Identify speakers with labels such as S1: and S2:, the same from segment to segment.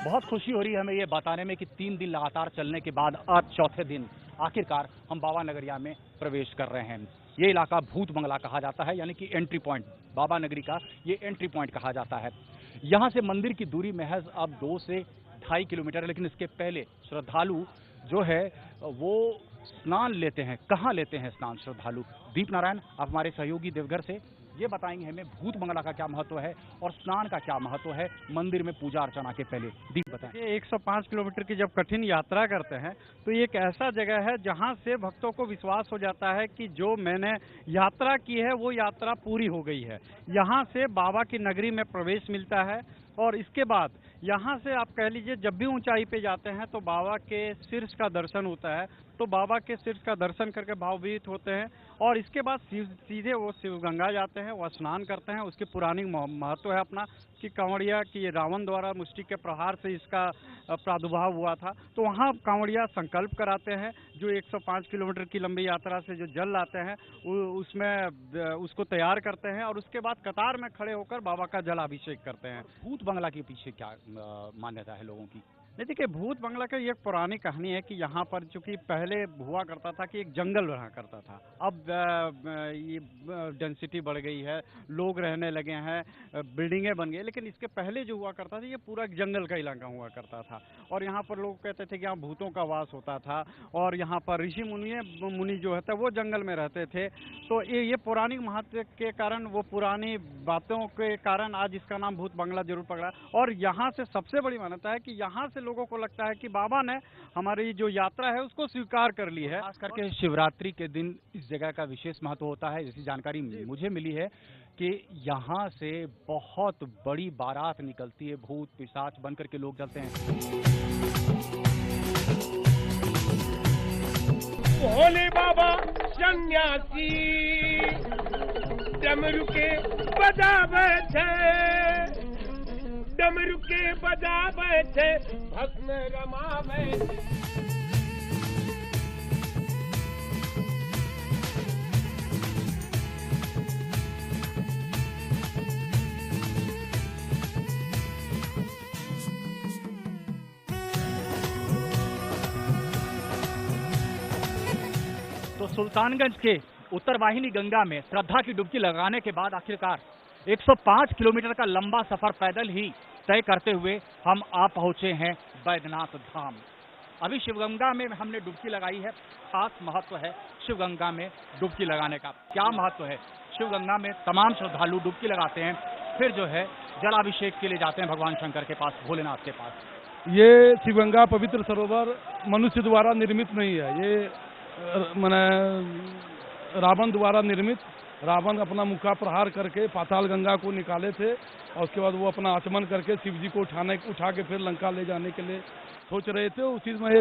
S1: बहुत खुशी हो रही है हमें ये बताने में कि 3 दिन लगातार चलने के बाद आज चौथे दिन आखिरकार हम बाबा नगरिया में प्रवेश कर रहे हैं। ये इलाका भूत बंगला कहा जाता है, यानी कि एंट्री पॉइंट, बाबा नगरी का ये एंट्री पॉइंट कहा जाता है। यहाँ से मंदिर की दूरी महज अब 2 से 2.5 किलोमीटर है, लेकिन इसके पहले श्रद्धालु जो है वो स्नान लेते हैं। कहाँ लेते हैं स्नान श्रद्धालु? दीप नारायण आप हमारे सहयोगी देवघर से ये बताएंगे हमें भूत बंगला का क्या महत्व है और स्नान का क्या महत्व है मंदिर में पूजा अर्चना के पहले। दीप बताएं।
S2: ये 105 किलोमीटर की जब कठिन यात्रा करते हैं तो ये एक ऐसा जगह है जहां से भक्तों को विश्वास हो जाता है कि जो मैंने यात्रा की है वो यात्रा पूरी हो गई है। यहां से बाबा की नगरी में प्रवेश मिलता है और इसके बाद यहाँ से आप कह लीजिए जब भी ऊंचाई पे जाते हैं तो बाबा के शीर्ष का दर्शन होता है। तो बाबा के शीर्ष का दर्शन करके भावभीत होते हैं और इसके बाद सीधे वो शिव गंगा जाते हैं, वो स्नान करते हैं। उसकी पुरानी महत्व है अपना कि कांवड़िया की रावण द्वारा मुष्टि के प्रहार से इसका प्रादुर्भाव हुआ था। तो वहाँ कांवड़िया संकल्प कराते हैं, जो 105 किलोमीटर की लंबी यात्रा से जो जल लाते हैं उसमें उसको तैयार करते हैं और उसके बाद कतार में खड़े होकर बाबा का जलाभिषेक करते हैं।
S1: भूत बंगला के पीछे क्या मान्यता है लोगों की?
S2: नहीं, देखिए भूत बंगला की एक पुरानी कहानी है कि यहाँ पर चूंकि पहले हुआ करता था कि एक जंगल रहा करता था। अब ये डेंसिटी बढ़ गई है, लोग रहने लगे हैं, बिल्डिंगें बन गई, लेकिन इसके पहले जो हुआ करता था ये पूरा जंगल का इलाका हुआ करता था और यहाँ पर लोग कहते थे कि यहाँ भूतों का वास होता था और यहाँ पर ऋषि मुनि जो है वो जंगल में रहते थे। तो ये पौराणिक महत्व के कारण, वो पुरानी बातों के कारण आज इसका नाम भूत बंगला जरूर पकड़ा। और यहाँ से सबसे बड़ी मान्यता है कि यहाँ से लोगों को लगता है कि बाबा ने हमारी जो यात्रा है उसको स्वीकार कर ली है।
S1: खास करके शिवरात्रि के दिन इस जगह का विशेष महत्व होता है। जैसी जानकारी मुझे मिली है कि यहाँ से बहुत बड़ी बारात निकलती है, भूत पिशाच बनकर के लोग चलते हैं।
S3: भोले बाबा सन्यासी डमरू के बजावे छे, डमरू के बजावे छे, भस्म रमावे।
S1: तो सुल्तानगंज के उत्तर वाहिनी गंगा में श्रद्धा की डुबकी लगाने के बाद आखिरकार 105 किलोमीटर का लंबा सफर पैदल ही तय करते हुए हम आ पहुंचे हैं बैद्यनाथ धाम। अभी शिवगंगा में हमने डुबकी लगाई है। खास महत्व है शिवगंगा में डुबकी लगाने का। क्या महत्व है? शिवगंगा में तमाम श्रद्धालु डुबकी लगाते हैं, फिर जो है जलाभिषेक के लिए जाते हैं भगवान शंकर के पास, भोलेनाथ के पास।
S4: ये शिवगंगा पवित्र सरोवर मनुष्य द्वारा निर्मित नहीं है, ये मैंने रावण द्वारा निर्मित। रावण अपना मुक्का प्रहार करके पाताल गंगा को निकाले थे और उसके बाद वो अपना आचमन करके शिव जी को उठा के फिर लंका ले जाने के लिए सोच रहे थे। उसी में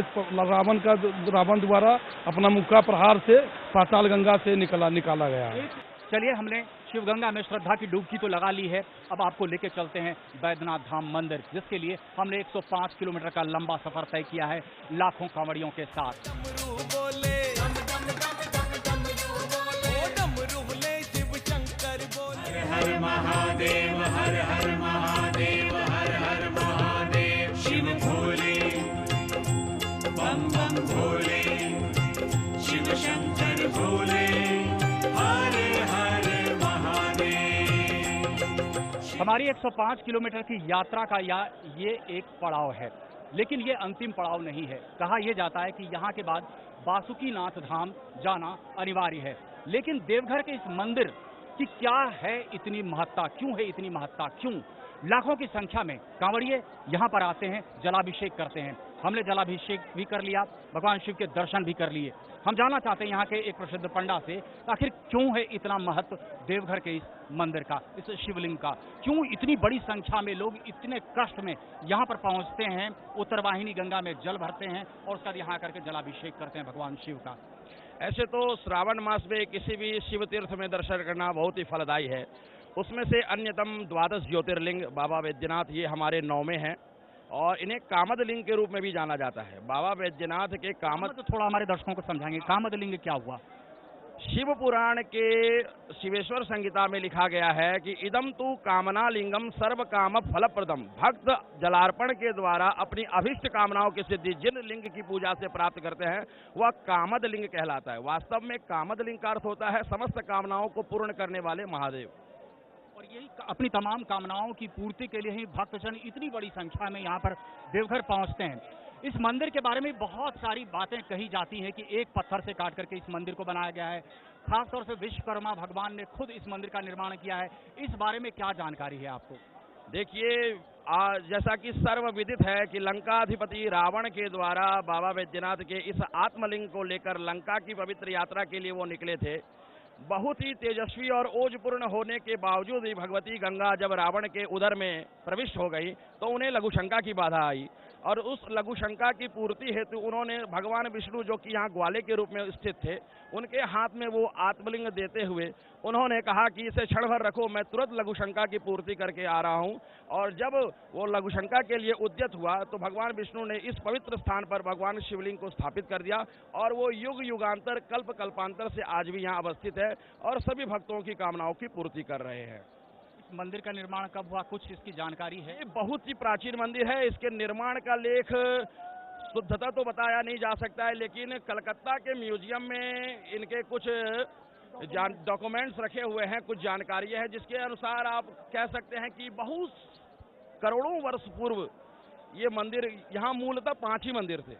S4: रावण द्वारा अपना मुक्का प्रहार से पाताल गंगा से निकाला गया है।
S1: चलिए, हमने शिवगंगा में श्रद्धा की डुबकी तो लगा ली है, अब आपको लेके चलते हैं बैद्यनाथ धाम मंदिर, जिसके लिए हमने 105 किलोमीटर का लंबा सफर तय किया है लाखों कांवड़ियों के साथ।
S3: हर महादेव, हर हर महादेव, हर हर महादेव। शिव भोले, बम बम भोले, शिव शंकर भोले, हर हर महादेव।
S1: हमारी 105 किलोमीटर की यात्रा का ये एक पड़ाव है, लेकिन ये अंतिम पड़ाव नहीं है। कहा यह जाता है कि यहाँ के बाद बासुकीनाथ धाम जाना अनिवार्य है। लेकिन देवघर के इस मंदिर कि क्या है इतनी महत्ता, क्यों है इतनी महत्ता, क्यों लाखों की संख्या में कांवड़िए यहाँ पर आते हैं, जलाभिषेक करते हैं। हमने जलाभिषेक भी कर लिया, भगवान शिव के दर्शन भी कर लिए। हम जानना चाहते हैं यहाँ के एक प्रसिद्ध पंडा से, आखिर क्यों है इतना महत्व देवघर के इस मंदिर का, इस शिवलिंग का, क्यों इतनी बड़ी संख्या में लोग इतने कष्ट में यहाँ पर पहुँचते हैं, उत्तरवाहिनी गंगा में जल भरते हैं और उसका यहाँ करके जलाभिषेक करते हैं भगवान शिव का।
S5: ऐसे तो श्रावण मास में किसी भी शिव तीर्थ में दर्शन करना बहुत ही फलदायी है। उसमें से अन्यतम 12 ज्योतिर्लिंग बाबा बैद्यनाथ ये हमारे 9 में हैं और इन्हें कामद लिंग के रूप में भी जाना जाता है। बाबा बैद्यनाथ के कामद,
S1: तो थोड़ा हमारे दर्शकों को समझाएंगे कामद लिंग क्या हुआ?
S5: शिव पुराण के शिवेश्वर संहिता में लिखा गया है कि इदम तु कामना लिंगम सर्व काम फलप्रदम। भक्त जलार्पण के द्वारा अपनी अभिष्ट कामनाओं की सिद्धि जिन लिंग की पूजा से प्राप्त करते हैं वह कामद लिंग कहलाता है। वास्तव में कामद लिंग का अर्थ होता है समस्त कामनाओं को पूर्ण करने वाले महादेव।
S1: और यही अपनी तमाम कामनाओं की पूर्ति के लिए ही भक्तजन इतनी बड़ी संख्या में यहाँ पर देवघर पहुँचते हैं। इस मंदिर के बारे में बहुत सारी बातें कही जाती हैं कि एक पत्थर से काट करके इस मंदिर को बनाया गया है। खासतौर से विश्वकर्मा भगवान ने खुद इस मंदिर का निर्माण किया है। इस बारे में क्या जानकारी है आपको?
S5: देखिए, जैसा कि सर्वविदित है कि लंकाधिपति रावण के द्वारा बाबा बैद्यनाथ के इस आत्मलिंग को लेकर लंका की पवित्र यात्रा के लिए वो निकले थे। बहुत ही तेजस्वी और ओजपूर्ण होने के बावजूद ही भगवती गंगा जब रावण के उदर में प्रविष्ट हो गई तो उन्हें लघुशंका की बाधा आई और उस लघुशंका की पूर्ति हेतु उन्होंने भगवान विष्णु जो कि यहाँ ग्वाले के रूप में स्थित थे उनके हाथ में वो आत्मलिंग देते हुए उन्होंने कहा कि इसे क्षण भर रखो, मैं तुरंत लघुशंका की पूर्ति करके आ रहा हूँ। और जब वो लघुशंका के लिए उद्यत हुआ तो भगवान विष्णु ने इस पवित्र स्थान पर भगवान शिवलिंग को स्थापित कर दिया और वो युग युगांतर कल्प कल्पांतर से आज भी यहाँ अवस्थित है और सभी भक्तों की कामनाओं की पूर्ति कर रहे हैं।
S1: मंदिर का निर्माण कब हुआ, कुछ इसकी जानकारी है?
S5: ये बहुत ही प्राचीन मंदिर है। इसके निर्माण का लेख शुद्धता तो बताया नहीं जा सकता है, लेकिन कलकत्ता के म्यूजियम में इनके कुछ डॉक्यूमेंट्स रखे हुए हैं, कुछ जानकारी है जिसके अनुसार आप कह सकते हैं कि बहुत करोड़ों वर्ष पूर्व ये मंदिर, यहाँ मूलतः 5 ही मंदिर थे।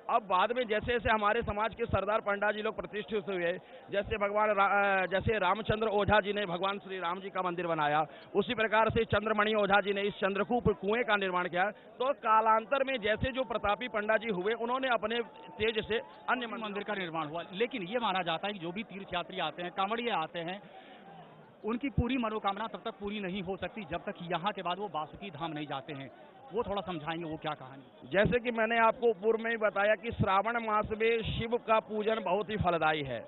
S5: अब बाद में जैसे जैसे हमारे समाज के सरदार पंडा जी लोग प्रतिष्ठित हुए, जैसे रामचंद्र ओझा जी ने भगवान श्री राम जी का मंदिर बनाया, उसी प्रकार से चंद्रमणि ओझा जी ने इस चंद्रकूप कुएं का निर्माण किया। तो कालांतर में जैसे जो प्रतापी पंडा जी हुए उन्होंने अपने तेज से अन्य
S1: मंदिर का निर्माण हुआ। लेकिन ये माना जाता है कि जो भी तीर्थयात्री आते हैं, कांवड़िए आते हैं, उनकी पूरी मनोकामना तब तक पूरी नहीं हो सकती जब तक यहाँ के बाद वो बासुकी धाम नहीं जाते हैं। वो थोड़ा समझाएंगे वो क्या कहानी?
S5: जैसे कि मैंने आपको पूर्व में ही बताया कि श्रावण मास में शिव का पूजन बहुत ही फलदायी है।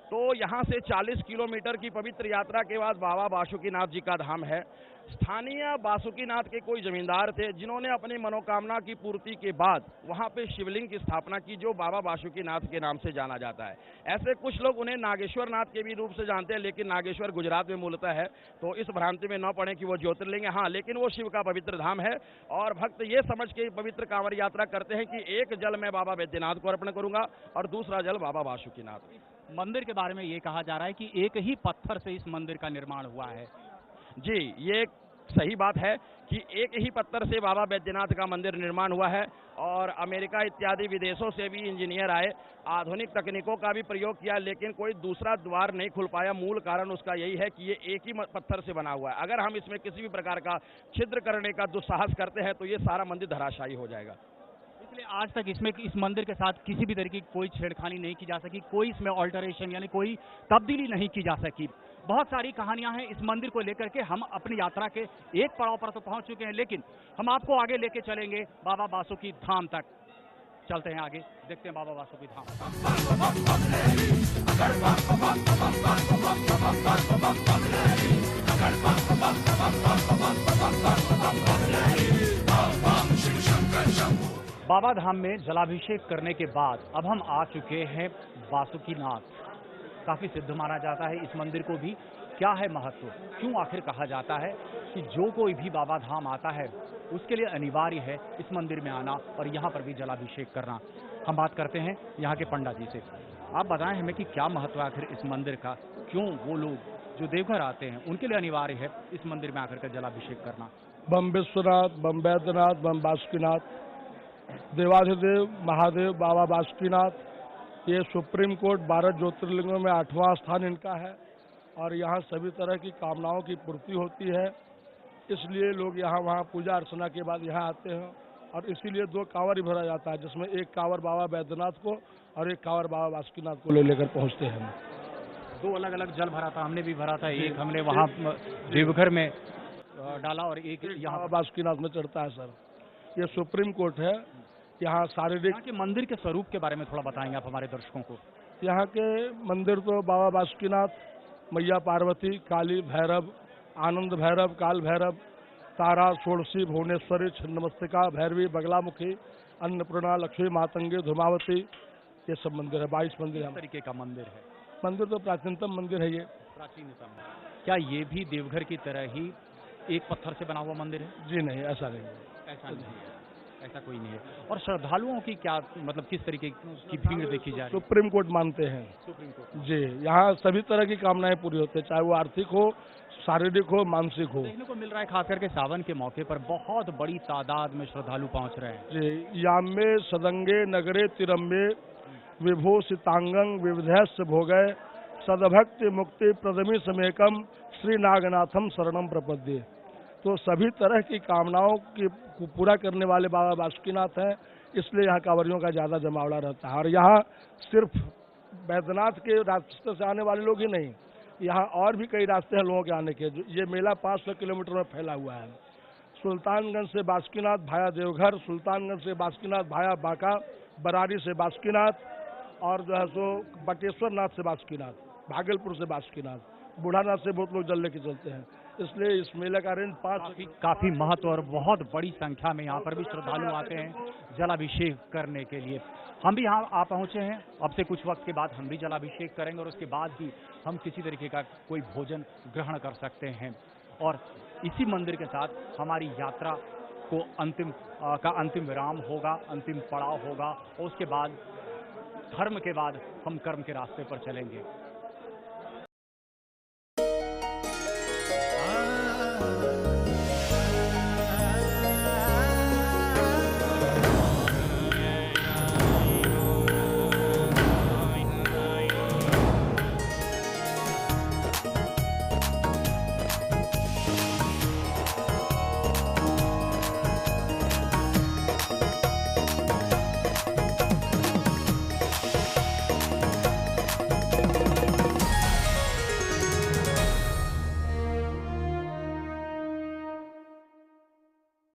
S5: तो यहाँ से 40 किलोमीटर की पवित्र यात्रा के बाद बाबा बासुकीनाथ जी का धाम है। स्थानीय बासुकीनाथ के कोई जमींदार थे जिन्होंने अपनी मनोकामना की पूर्ति के बाद वहाँ पे शिवलिंग की स्थापना की जो बाबा बासुकीनाथ के नाम से जाना जाता है। ऐसे कुछ लोग उन्हें नागेश्वर नाथ के भी रूप से जानते हैं, लेकिन नागेश्वर गुजरात में मूलतः है, तो इस भ्रांति में न पड़े कि वो ज्योतिर्लिंग है। हाँ, लेकिन वो शिव का पवित्र धाम है और भक्त ये समझ के पवित्र कांवड़ यात्रा करते हैं कि एक जल मैं बाबा बैद्यनाथ को अर्पण करूंगा और दूसरा जल बाबा बासुकीनाथ।
S1: मंदिर के बारे में ये कहा जा रहा है कि एक ही पत्थर से इस मंदिर का निर्माण हुआ है।
S5: जी, ये सही बात है कि एक ही पत्थर से बाबा बैद्यनाथ का मंदिर निर्माण हुआ है और अमेरिका इत्यादि विदेशों से भी इंजीनियर आए, आधुनिक तकनीकों का भी प्रयोग किया, लेकिन कोई दूसरा द्वार नहीं खुल पाया। मूल कारण उसका यही है कि ये एक ही पत्थर से बना हुआ है। अगर हम इसमें किसी भी प्रकार का छिद्र करने का दुस्साहस करते हैं तो ये सारा मंदिर धराशायी हो जाएगा।
S1: इसलिए आज तक इसमें इस मंदिर के साथ किसी भी तरह की कोई छेड़खानी नहीं की जा सकी, कोई इसमें ऑल्टरेशन यानी कोई तब्दीली नहीं की जा सकी। बहुत सारी कहानियां हैं इस मंदिर को लेकर के। हम अपनी यात्रा के एक पड़ाव पर तो पहुंच चुके हैं, लेकिन हम आपको आगे लेके चलेंगे बाबा बासुकी धाम तक। चलते हैं आगे, देखते हैं बाबा बासुकी धाम। बाबा धाम में जलाभिषेक करने के बाद अब हम आ चुके हैं बासुकीनाथ। काफी सिद्ध माना जाता है इस मंदिर को भी। क्या है महत्व, क्यों आखिर कहा जाता है कि जो कोई भी बाबा धाम आता है उसके लिए अनिवार्य है इस मंदिर में आना और यहाँ पर भी जलाभिषेक करना। हम बात करते हैं यहाँ के पंडा जी से। आप बताएं हमें कि क्या महत्व है आखिर इस मंदिर का, क्यों वो लोग जो देवघर आते हैं उनके लिए अनिवार्य है इस मंदिर में आकर के जलाभिषेक करना।
S4: बम विश्वनाथ, बम बैद्यनाथ, बम बासुकीनाथ, देवाधिदेव महादेव बाबा बासुकीनाथ, ये सुप्रीम कोर्ट 12 ज्योतिर्लिंगों में 8वां स्थान इनका है और यहाँ सभी तरह की कामनाओं की पूर्ति होती है। इसलिए लोग यहाँ वहाँ पूजा अर्चना के बाद यहाँ आते हैं और इसीलिए 2 कांवर ही भरा जाता है, जिसमें एक कांवर बाबा बैद्यनाथ को और एक कांवर बाबा बासुकीनाथ को लेकर पहुँचते हैं।
S1: 2 अलग अलग जल भरा था, हमने भी भरा था। एक हमने वहाँ देवघर में डाला और एक यहाँ
S4: बासुकीनाथ में चढ़ता है। सर, ये सुप्रीम कोर्ट है। यहाँ शारीरिक
S1: के मंदिर के स्वरूप के बारे में थोड़ा बताएंगे आप हमारे दर्शकों को?
S4: यहाँ के मंदिर तो बाबा बासुकीनाथ, मैया पार्वती, काली भैरव, आनंद भैरव, काल भैरव, तारा, षोडशी, भुवनेश्वरी, छिन्नमस्तिका, भैरवी, बगलामुखी, अन्नपूर्णा, लक्ष्मी, मातंगी, धूमावती, ये सब मंदिर है। 22 मंदिर है।
S1: तरीके का मंदिर है।
S4: मंदिर तो प्राचीनतम मंदिर है ये।
S1: प्राचीनतम। क्या ये भी देवघर की तरह ही एक पत्थर से बना हुआ मंदिर है?
S4: जी नहीं, ऐसा नहीं है।
S1: ऐसा नहीं है, ऐसा कोई नहीं है। और श्रद्धालुओं की क्या मतलब किस तरीके की भीड़ देखी जा रही है?
S4: सुप्रीम कोर्ट मानते हैं
S1: सुप्रीम कोर्ट।
S4: जी, यहाँ सभी तरह की कामनाएं पूरी होती है, चाहे वो आर्थिक हो, शारीरिक हो, मानसिक हो।
S1: देखने को मिल रहा है खास करके सावन के मौके पर बहुत बड़ी तादाद में श्रद्धालु पहुंच रहे हैं।
S4: जी, यामे सदंगे नगरे तिरम्बे विभो सितांगं विविधस्य भोगे सदभक्ति मुक्ति प्रदमी समेकम श्री नागनाथम शरणम प्रपद्ये। तो सभी तरह की कामनाओं को पूरा करने वाले बाबा बासुकीनाथ हैं, इसलिए यहाँ कांवरियों का ज़्यादा जमावड़ा रहता है। और यहाँ सिर्फ बैद्यनाथ के रास्ते से आने वाले लोग ही नहीं, यहाँ और भी कई रास्ते हैं लोगों के आने के। ये मेला 500 किलोमीटर में फैला हुआ है। सुल्तानगंज से बासुकीनाथ भाया देवघर, सुल्तानगंज से बासुकीनाथ भाया बांका, बरारी से बासुकीनाथ, और जो है सो बटेश्वर नाथ से बासुकीनाथ, भागलपुर से बासुकीनाथ, बूढ़ानाथ से बहुत लोग जल लेके चलते हैं। इसलिए इस मेले का रेंज
S1: काफी महत्व और बहुत बड़ी संख्या में यहाँ पर भी श्रद्धालु आते हैं जलाभिषेक करने के लिए। हम भी यहाँ आ पहुँचे हैं। अब से कुछ वक्त के बाद हम भी जलाभिषेक करेंगे और उसके बाद ही हम किसी तरीके का कोई भोजन ग्रहण कर सकते हैं। और इसी मंदिर के साथ हमारी यात्रा को अंतिम विराम होगा, अंतिम पड़ाव होगा और उसके बाद धर्म के बाद हम कर्म के रास्ते पर चलेंगे।